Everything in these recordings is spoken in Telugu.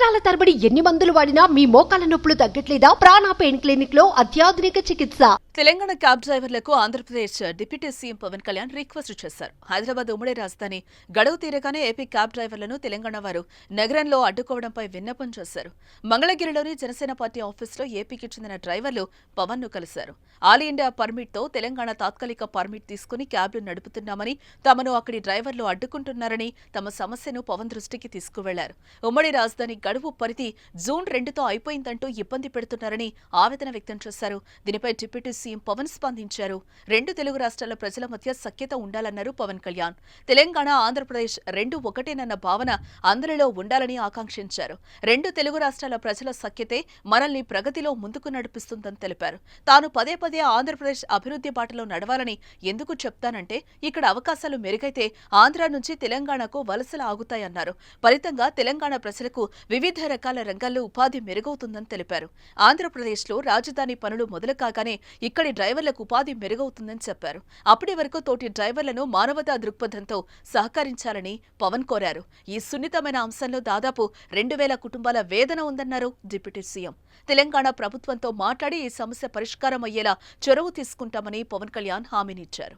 సంవత్సరాల తరబడి ఎన్ని మందులు వాడినా మీ మోకాల నొప్పులు తగ్గట్లేదా? ప్రాణ పెయిన్ క్లినిక్ లో అత్యాధునిక చికిత్స. తెలంగాణ క్యాబ్ డ్రైవర్లకు Andhra Pradesh deputy CM Pawan Kalyan request చేశారు. హైదరాబాద్ ఉమ్మడి రాజధాని గడువు తీరగానే ఏపీ క్యాబ్ డ్రైవర్లను తెలంగాణ వారు నగరంలో అడ్డుకోవడంపై విన్నపం చేశారు. మంగళగిరిలోని జనసేన పార్టీ ఆఫీసులో ఏపీకి చెందిన డ్రైవర్లు పవన్ ను కలిశారు. ఆల్ ఇండియా పర్మిట్ తో తెలంగాణ తాత్కాలిక పర్మిట్ తీసుకుని క్యాబ్లు నడుపుతున్నామని, తమను అక్కడి డ్రైవర్లు అడ్డుకుంటున్నారని తమ సమస్యను పవన్ దృష్టికి తీసుకువెళ్లారు. ఉమ్మడి రాజధాని గడువు పరిధి జూన్ 2తో అయిపోయిందంటూ ఇబ్బంది పెడుతున్నారని ఆవేదన వ్యక్తం చేశారు. దీనిపై డిప్యూటీ సీఎం పవన్ స్పందించారు. రెండు తెలుగు రాష్ట్రాల ప్రజల మధ్య సఖ్యత ఉండాలన్నారు పవన్ కళ్యాణ్. తెలంగాణ, ఆంధ్రప్రదేశ్ రెండు ఒకటేనన్న భావన అందరిలో ఉండాలని ఆకాంక్షించారు. రెండు తెలుగు రాష్ట్రాల ప్రజల సఖ్యతే మనల్ని ప్రగతిలో ముందుకు నడిపిస్తుందని తెలిపారు. తాను పదే పదే ఆంధ్రప్రదేశ్ అభివృద్ధి బాటలో నడవాలని ఎందుకు చెప్తానంటే, ఇక్కడ అవకాశాలు మెరుగైతే ఆంధ్ర నుంచి తెలంగాణకు వలసలు ఆగుతాయన్నారు. ఫలితంగా తెలంగాణ ప్రజలకు వివిధ రకాల రంగాల్లో ఉపాధి మెరుగవుతుందని తెలిపారు. ఆంధ్రప్రదేశ్లో రాజధాని పనులు మొదలు కాగానే ఇక్కడి డ్రైవర్లకు ఉపాధి మెరుగవుతుందని చెప్పారు. అప్పటి వరకు తోటి డ్రైవర్లను మానవతా దృక్పథంతో సహకరించాలని పవన్ కోరారు. ఈ సున్నితమైన అంశంలో దాదాపు 2000 కుటుంబాల వేదన ఉందన్నారు డిప్యూటీ సీఎం. తెలంగాణ ప్రభుత్వంతో మాట్లాడి ఈ సమస్య పరిష్కారం అయ్యేలా చొరవ తీసుకుంటామని పవన్ కళ్యాణ్ హామీనిచ్చారు.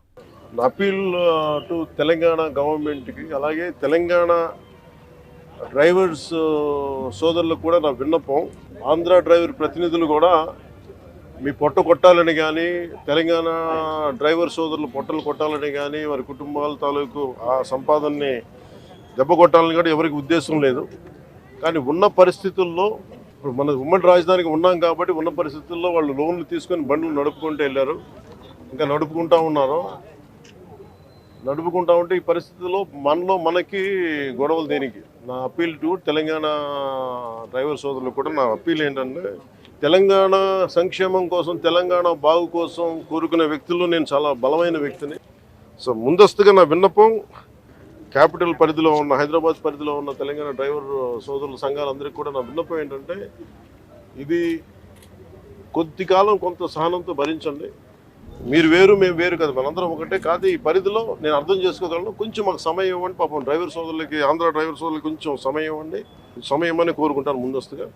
అపీల్ టు తెలంగాణ గవర్నమెంట్కి, అలాగే తెలంగాణ డ్రైవర్స్ సోదరులకు కూడా నా విన్నపం, ఆంధ్ర డ్రైవర్ ప్రతినిధులు కూడా మీ పొట్ట కొట్టాలని కానీ, తెలంగాణ డ్రైవర్ సోదరులు పొట్టలు కొట్టాలని కానీ, వారి కుటుంబాల తాలూకు ఆ సంపాదనని దెబ్బ కొట్టాలని కూడా ఎవరికి ఉద్దేశం లేదు. కానీ ఉన్న పరిస్థితుల్లో, ఇప్పుడు మన ఉమ్మడి రాజధానికి ఉన్నాం కాబట్టి ఉన్న పరిస్థితుల్లో వాళ్ళు లోన్లు తీసుకొని బండ్లు నడుపుకుంటూ వెళ్ళారు, ఇంకా నడుపుకుంటూ ఉన్నారు. నడుపుకుంటా ఉంటే ఈ పరిస్థితుల్లో మనకి గొడవలు దేనికి? నా అప్పీల్ టు తెలంగాణ డ్రైవర్ సోదరులకు కూడా నా అప్పీల్ ఏంటంటే, తెలంగాణ సంక్షేమం కోసం, తెలంగాణ బాగు కోసం కోరుకునే వ్యక్తుల్లో నేను చాలా బలమైన వ్యక్తిని. సో ముందస్తుగా నా విన్నపం క్యాపిటల్ పరిధిలో ఉన్న, హైదరాబాద్ పరిధిలో ఉన్న తెలంగాణ డ్రైవర్ సోదరుల సంఘాలందరికీ కూడా నా విన్నపం ఏంటంటే, ఇది కొద్ది కాలం కొంత సహనంతో భరించండి. మీరు వేరు, మేము వేరు కదా, మనందరం ఒకటే. కాదు, ఈ పరిధిలో నేను అర్థం చేసుకోగలను, కొంచెం మాకు సమయం ఇవ్వండి. పాపం డ్రైవర్ సోదరులకి, ఆంధ్ర డ్రైవర్ సోదరులకి కొంచెం సమయం ఇవ్వండి. సమయం అని కోరుకుంటాను ముందస్తుగా.